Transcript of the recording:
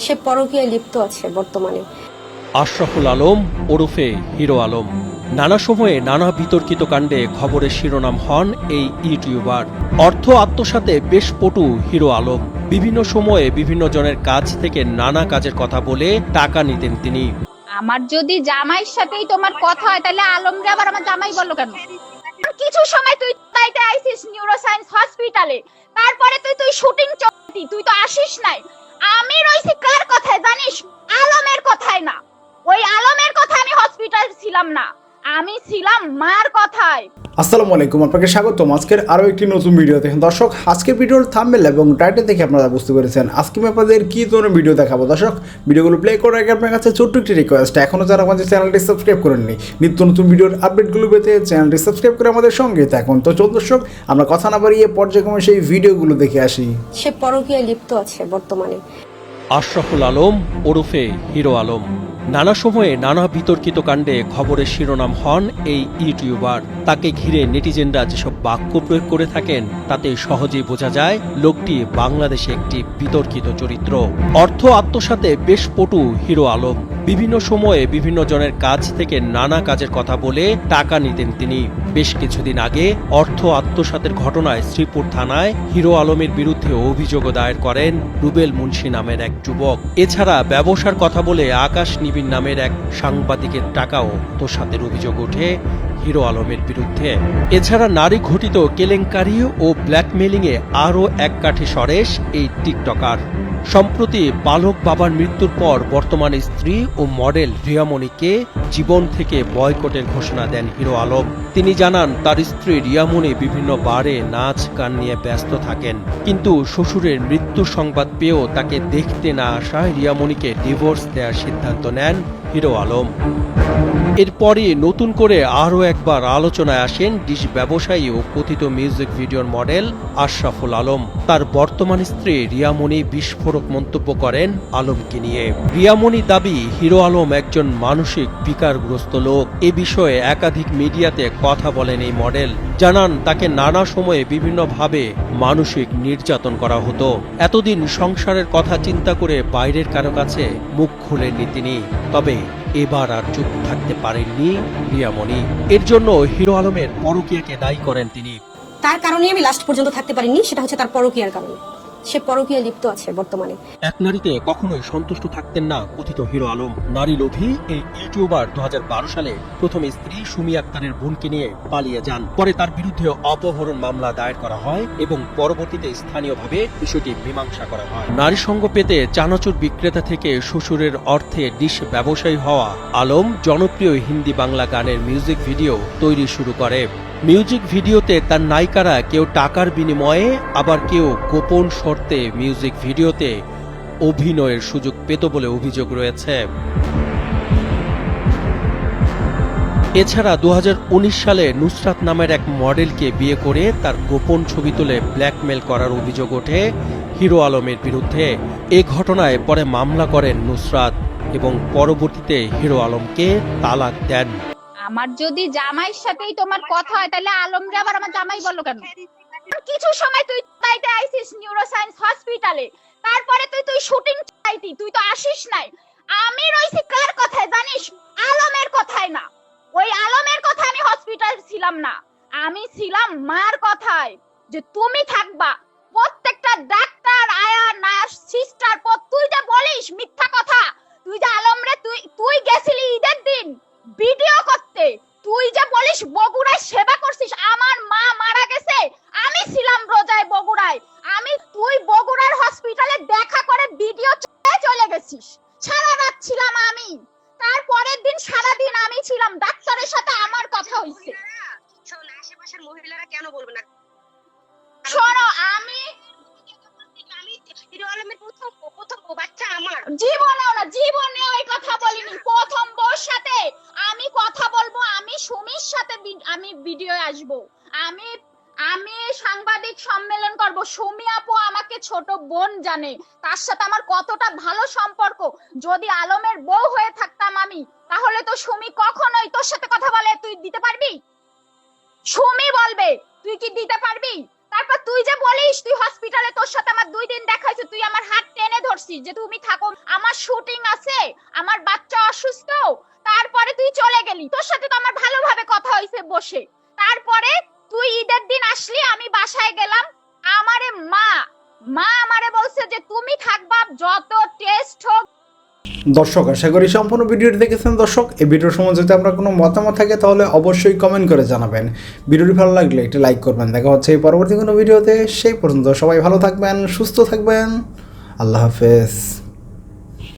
সে পরকীয়ায় লিপ্ত আছে বর্তমানে। আশরাফুল আলম ওরফে হিরো আলম নানা সময়ে নানা বিতর্কিত কাণ্ডে খবরের শিরোনাম হন এই ইউটিউবার। অর্থ আত্মসাতে বেশ পটু হিরো আলম। বিভিন্ন সময়ে বিভিন্ন জনের কাছ থেকে নানা কাজের কথা বলে টাকা নিতেন তিনি। আমার যদি জামাইয়ের সাথেই তোমার কথা হয় তাহলে আলমরে আবার আমার জামাই বললো কেন? কিছু সময় তুই তাইতে আইছিস নিউরোসায়েন্স হসপিটালে, তারপরে তুই শুটিং চলতি, তুই তো আসিস নাই। আমি রইছি কার কথায় জানিস? আলমের কথায় না। ওই আলমের কথা আমি হসপিটাল ছিলাম না, আমি ছিলাম মার কথায়। আসসালামু আলাইকুম, আপনাকে স্বাগতম আজকের আরও একটি নতুন ভিডিওতে। দর্শক, আজকের ভিডিওর থাম্বনেল এবং টাইটেল দেখে আপনারা বুঝতে পেরেছেন আজকে আমি আপনাদের কী ধরনের ভিডিও দেখাবো। দর্শক, ভিডিওগুলো প্লে করার আগে আপনার কাছে ছোট্ট একটি রিকোয়েস্ট, এখনও যারা আমাদের চ্যানেলটি সাবস্ক্রাইব করেননি, নিত্য নতুন ভিডিওর আপডেটগুলো পেতে চ্যানেলটি সাবস্ক্রাইব করে আমাদের সঙ্গে থাকুন। তো চল দর্শক, আমরা কথা না বাড়িয়ে পর্যায়ক্রমে সেই ভিডিওগুলো দেখে আসি। সে পরকীয়ায় লিপ্ত আছে বর্তমানে। আশরাফুল আলম ওরফে হিরো আলম নানা সময়ে নানা বিতর্কিত কাণ্ডে খবরের শিরোনাম হন এই ইউটিউবার। তাকে ঘিরে নেটিজেনরা যেসব বাক্য প্রয়োগ করে থাকেন তাতে সহজেই বোঝা যায় লোকটি বাংলাদেশে একটি বিতর্কিত চরিত্র। অর্থ আত্মসাতে বেশ পটু হিরো আলম। বিভিন্ন সময়ে বিভিন্ন জনের কাছ থেকে নানা কাজের কথা বলে টাকা নিতেন তিনি। বেশ কিছুদিন আগে অর্থ আত্মসাতের ঘটনায় শ্রীপুর থানায় হিরো আলমের বিরুদ্ধে অভিযোগ দায়ের করেন রুবেল মুন্সি নামের এক যুবক। এছাড়া ব্যবসার কথা বলে আকাশ নিবিড় নামের এক সাংবাদিকের টাকাও আত্মসাতের অভিযোগ ওঠে হিরো আলমের বিরুদ্ধে। এছাড়া নারী ঘটিত কেলেঙ্কারি ও ব্ল্যাকমেলিংয়ে আরও এক কাঠি সরেস এই টিকটকার। সম্প্রতি বালক বাবার মৃত্যুর পর বর্তমানে স্ত্রী ও মডেল রিয়ামণিকে জীবন থেকে বয়কটের ঘোষণা দেন হিরো আলম। তিনি জানান তার স্ত্রী রিয়ামণি বিভিন্ন বারে নাচ গান নিয়ে ব্যস্ত থাকেন, কিন্তু শ্বশুরের মৃত্যুর সংবাদ পেয়েও তাকে দেখতে না আসায় রিয়ামণিকে ডিভোর্স দেওয়ার সিদ্ধান্ত নেন হিরো আলম। এরপরই নতুন করে আরও একবার আলোচনায় আসেন ডিশ ব্যবসায়ী ও কথিত মিউজিক ভিডিওর মডেল আশরাফুল আলম। তার বর্তমান স্ত্রী রিয়ামণি বিস্ফোরক মন্তব্য করেন আলমকে নিয়ে। রিয়ামণি দাবি হিরো আলম একজন মানসিক বিকারগ্রস্ত লোক। এ বিষয়ে একাধিক মিডিয়াতে কথা বলেন এই মডেল। জানান তাকে নানা সময়ে বিভিন্নভাবে মানসিক নির্যাতন করা হতো। এতদিন সংসারের কথা চিন্তা করে বাইরের কারো কাছে মুখ খুলেননি তিনি। তবে এবার আর চুপ থাকতে পারেননি রিয়ামণি। এর জন্য হিরো আলমের পরকীয়াকে দায়ী করেন তিনি। তার কারণে আমি লাস্ট পর্যন্ত থাকতে পারিনি, সেটা হচ্ছে তার পরকীয়ার কারণে। সে পরকীয়ায় লিপ্ত আছে বর্তমানে। এক নারীতে কখনোই সন্তুষ্ট থাকতেন না কথিত হিরো আলম। নারী লোভী এই ইউটিউবার 2012 সালে প্রথম স্ত্রী সুমি আক্তারের বোনকে নিয়ে পালিয়ে যান। পরে তার বিরুদ্ধে অপহরণ মামলা দায়ের করা হয় এবং পরবর্তীতে স্থানীয়ভাবে বিষয়টি মীমাংসা করা হয়। নারী সঙ্গ পেতে চানাচুর বিক্রেতা থেকে শ্বশুরের অর্থে ডিশ ব্যবসায়ী হওয়া আলম জনপ্রিয় হিন্দি বাংলা গানের মিউজিক ভিডিও তৈরি শুরু করে। মিউজিক ভিডিওতে তার নায়িকারা কেউ টাকার বিনিময়ে, আবার কেউ গোপন শর্তে মিউজিক ভিডিওতে অভিনয়ের সুযোগ পেত বলে অভিযোগ রয়েছে। এছাড়া 2019 সালে নুসরাত নামের এক মডেলকে বিয়ে করে তার গোপন ছবি তুলে ব্ল্যাকমেল করার অভিযোগ ওঠে হিরো আলমের বিরুদ্ধে। এ ঘটনায় পরে মামলা করেন নুসরাত এবং পরবর্তীতে হিরো আলমকে তালাক দেন। আমার যদি জামাইয়ের সাথেই তোমার কথা হয় তাহলে আলমরে আবার আমার জামাই বললো কেন? কিছু সময় তুই তাইতে আইছিস নিউরোসায়েন্স হসপিটালে, তারপরে তুই শুটিং চাইতি, তুই তো আসিস নাই। আমি রইছি কার কথায় জানিস? আলমের কথায় না। ওই আলমের কথা আমি হসপিটাল ছিলাম না, আমি ছিলাম মার কথায়, যে তুমি থাকবা। প্রত্যেকটা ডাক্তার, আয়া, নার্স, সিস্টার, তুই যে বলিস মিথ্যা কথা। তুই যে আলমরে তুই গেছিলি ঈদের দিন ভিডিও করতে, তুই যে বলিস বগুড়ায় সেবা করছিস। আমার মা মারা গেছে, আমি ছিলাম রোজায় বগুড়ায়। তুই বগুড়ার হসপিটালে দেখা করে ভিডিও চলে গেছিস। সারা রাত ছিলাম আমি, তারপরের দিন সারা দিন আমি ছিলাম। ডাক্তারের সাথে আমার কথা হইছে। শোন, আশেপাশের মহিলারা কেন বলবে না? শোনো, আমি হিরো আলমের প্রথম বাচ্চা আমার জীবনে ওই কথা বলিনি। প্রথম বউর সাথে আমি কথা বলবো, আমি সুমির সাথে আমি ভিডিও আসবো, আমি সাংবাদিক সম্মেলন করব। সুমি আপু আমাকে ছোট বোন জানে, তার সাথে আমার কতটা ভালো সম্পর্ক। যদি আলমের বউ হয়ে থাকতাম আমি, তাহলে তো সুমি কখনোই তোর সাথে কথা বলে তুই দিতে পারবি? সুমি বলবে তুই কি দিতে পারবি? তারপর তুই যে বলিস তুই হসপিটালে তোর সাথে আমার 2 দিন দেখা হয়েছে, তুই আমার হাত টেনে ধরছিস যে তুমি থাকো, আমার শুটিং আছে, আমার বাচ্চা অসুস্থ, তারপরে তুই চলে গেলি। তোর সাথে তো আমার ভালোভাবে কথা হয়েছে বসে। তারপরে তুই ঈদের দিন আসলি, আমি বাসায় গেলাম, আমারে মা আমারে বলছে যে তুমি থাকবা, যত টেস্ট হোক। দর্শক আশা করি সম্পূর্ণ ভিডিওটি দেখেছেন। দর্শক এই ভিডিওর সময় যদি আপনার কোনো মতামত থাকে তাহলে অবশ্যই কমেন্ট করে জানাবেন। ভিডিওটি ভালো লাগলে একটা লাইক করবেন। দেখা হচ্ছে এই পরবর্তী কোনো ভিডিওতে। সেই পর্যন্ত সবাই ভালো থাকবেন, সুস্থ থাকবেন। আল্লাহ হাফেজ।